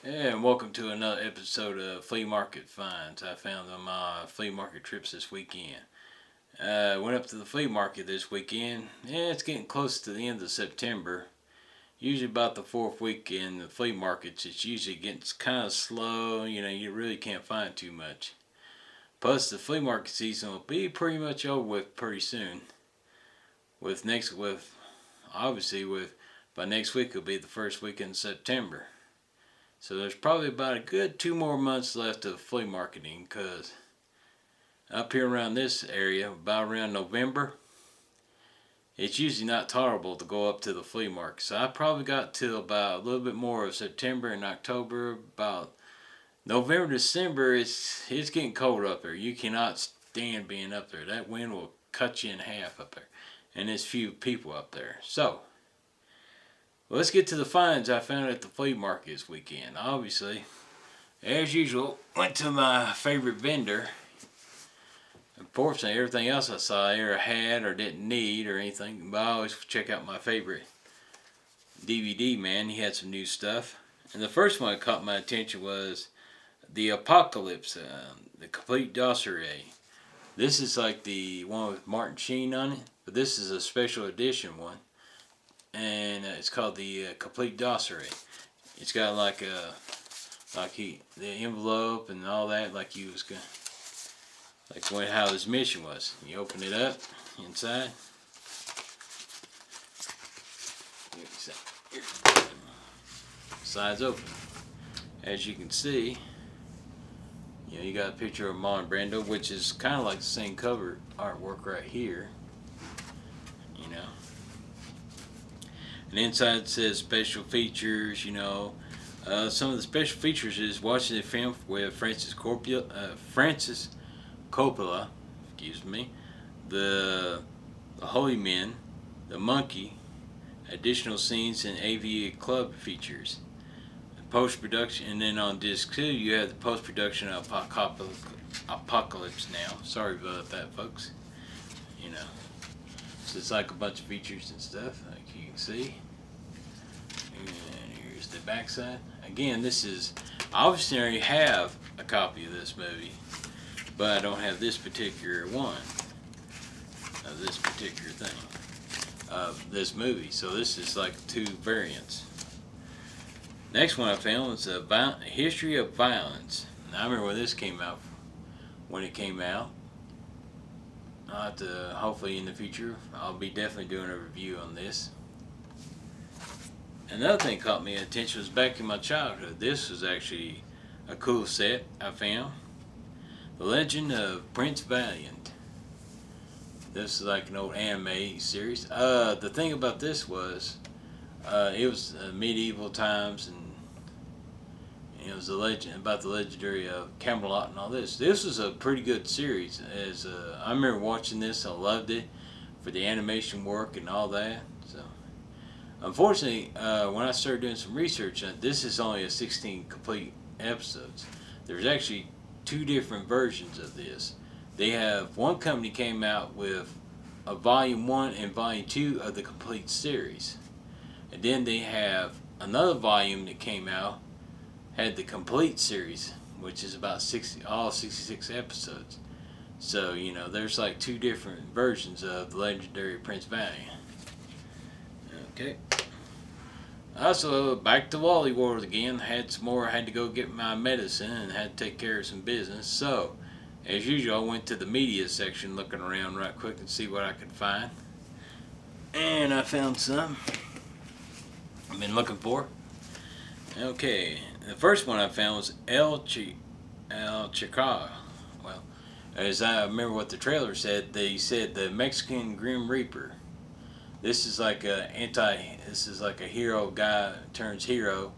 And welcome to another episode of Flea Market Finds I found on my flea market trips this weekend. Went up to the flea market this weekend. Yeah, it's getting close to the end of September. Usually about the fourth weekend, the flea markets, it's usually gets kind of slow. You really can't find too much. Plus, the flea market season will be pretty much over with pretty soon. With by next week it'll be the first week in September. So there's probably about a good 2 more months left of flea marketing, because up here around this area, about around November, it's usually not tolerable to go up to the flea market. So I probably got till about a little bit more of September and October. About November, December, it's getting cold up there. You cannot stand being up there. That wind will cut you in half up there, and there's few people up there. So let's get to the finds I found at the flea market this weekend. Obviously, as usual, went to my favorite vendor. Unfortunately, everything else I saw there I had or didn't need or anything. But I always check out my favorite DVD man. He had some new stuff. And the first one that caught my attention was the Apocalypse, the complete dossier. This is like the one with Martin Sheen on it, but this is a special edition one. And it's called the complete dossier. It's got the envelope and all that, like he was gonna, like how his mission was. You open it up inside. Sides open. As you can see, you got a picture of Marlon Brando, which is kind of like the same cover artwork right here. And inside it says special features. Some of the special features is watching the film with Francis Coppola, excuse me, the Holy Men, the Monkey, additional scenes and AV Club features, post production, and then on disc 2 you have the post production of Apocalypse Now. Sorry about that, folks. So it's like a bunch of features and stuff, like you can see. And here's the backside. Again, this is obviously I already have a copy of this movie, but I don't have this particular one of this particular thing of this movie. So this is like two variants. Next one I found was a History of Violence. Now, I remember when this came out. When it came out, I'll have to, hopefully in the future, I'll be definitely doing a review on this. Another thing caught me attention was back in my childhood. This was actually a cool set I found. The Legend of Prince Valiant. This is like an old anime series. The thing about this was, it was medieval times, and it was a legend about the legendary Camelot and all this. This was a pretty good series. I remember watching this, I loved it for the animation work and all that. So, unfortunately, when I started doing some research, this is only a 16 complete episodes. There's actually two different versions of this. They have one company came out with a volume 1 and volume 2 of the complete series, and then they have another volume that came out, had the complete series, which is about all 66 episodes. So, there's like two different versions of the legendary Prince Valiant. Okay. Also, back to Wally World again. Had some more. I had to go get my medicine and had to take care of some business. So, as usual, I went to the media section looking around right quick and see what I could find. And I found some I've been looking for. Okay, the first one I found was El Chica. Well, as I remember what the trailer said, they said the Mexican Grim Reaper. This is like this is like a hero guy turns hero,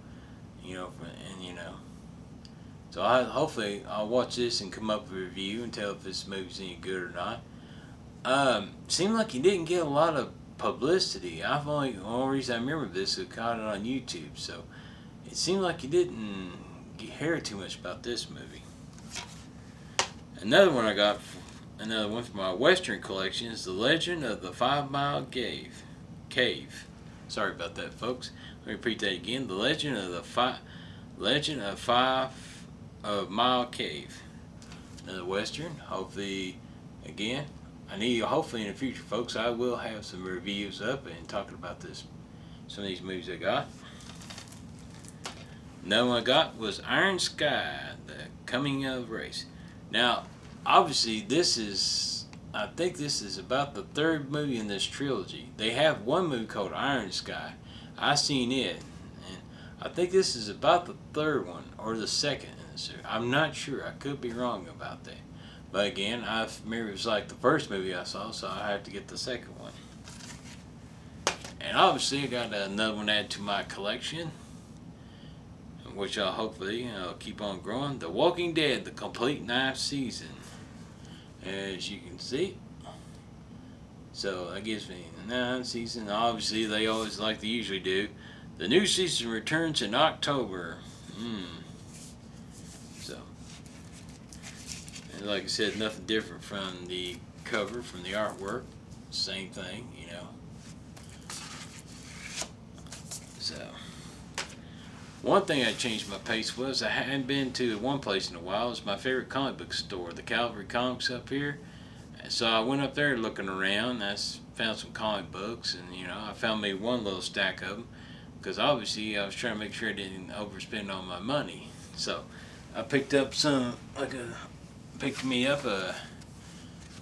So hopefully I'll watch this and come up with a review and tell if this movie's any good or not. Seemed like he didn't get a lot of publicity. The only reason I remember this is I caught it on YouTube, so it seemed like he didn't hear too much about this movie. Another one from my Western collection is The Legend of the 5 Mile Cave. Sorry about that, folks. Let me repeat that again. The Legend of the Legend of Five of Mile Cave. Another Western. Hopefully, again, hopefully in the future, folks, I will have some reviews up and talking about this, some of these movies I got. Another one I got was Iron Sky, The Coming of Race. Now, obviously, I think this is about the third movie in this trilogy. They have one movie called Iron Sky. I seen it, and I think this is about the third one or the second in the series. I'm not sure. I could be wrong about that. But again, I remember it was like the first movie I saw, so I have to get the second one. And obviously, I got another one added to my collection, which I'll hopefully keep on growing. The Walking Dead, the complete ninth season, as you can see. So that gives me the ninth season. Obviously, they always, like they usually do, the new season returns in October. So, and like I said, nothing different from the cover, from the artwork. Same thing, you know. So, one thing I changed my pace was I hadn't been to one place in a while. It's my favorite comic book store, the Calvary Comics up here. So I went up there looking around. I found some comic books, and I found me one little stack of them because obviously I was trying to make sure I didn't overspend all my money. So I picked up picked me up a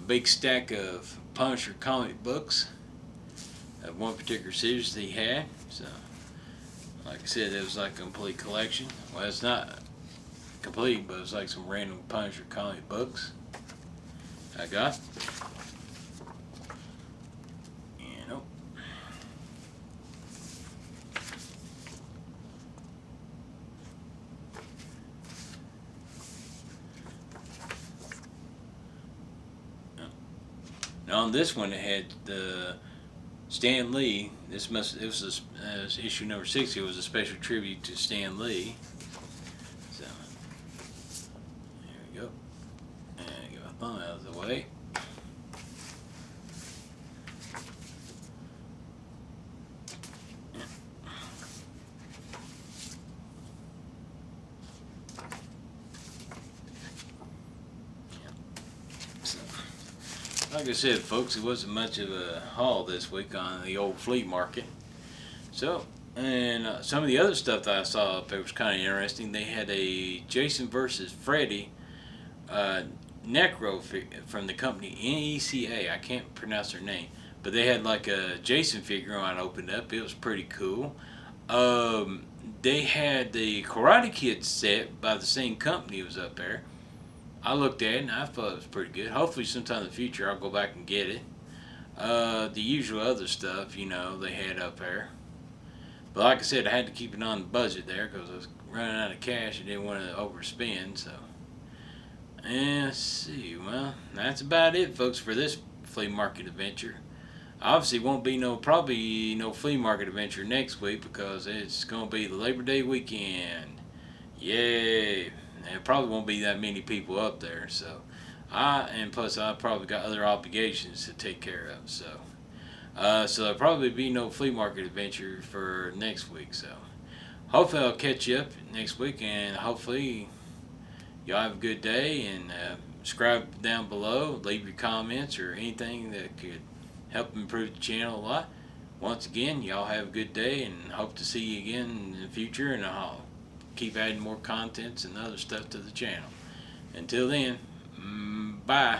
big stack of Punisher comic books of one particular series that he had. So, like I said, it was like a complete collection. Well, it's not complete, but it's like some random Punisher comic books I got. Now on this one, it had the Stan Lee. It was issue number 60. It was a special tribute to Stan Lee. So there we go. And get my thumb out of the way. Like I said, folks, it wasn't much of a haul this week on the old flea market. So, and some of the other stuff that I saw up there was kind of interesting. They had a Jason versus Freddy Necro from the company NECA. I can't pronounce their name, but they had like a Jason figure on opened up. It was pretty cool. They had the Karate Kid set by the same company was up there. I looked at it and I thought it was pretty good. Hopefully sometime in the future I'll go back and get it. The usual other stuff, they had up there. But like I said, I had to keep it on the budget there because I was running out of cash and didn't want to overspend. So, and let's see. Well, that's about it, folks, for this flea market adventure. Obviously, won't be probably no flea market adventure next week because it's going to be the Labor Day weekend. Yay! And it probably won't be that many people up there, so and plus I probably got other obligations to take care of, so there'll probably be no flea market adventure for next week. So hopefully I'll catch you up next week, and hopefully y'all have a good day, and subscribe down below, leave your comments or anything that could help improve the channel a lot. Once again, y'all have a good day, and hope to see you again in the future, and I'll keep adding more contents and other stuff to the channel. Until then, bye.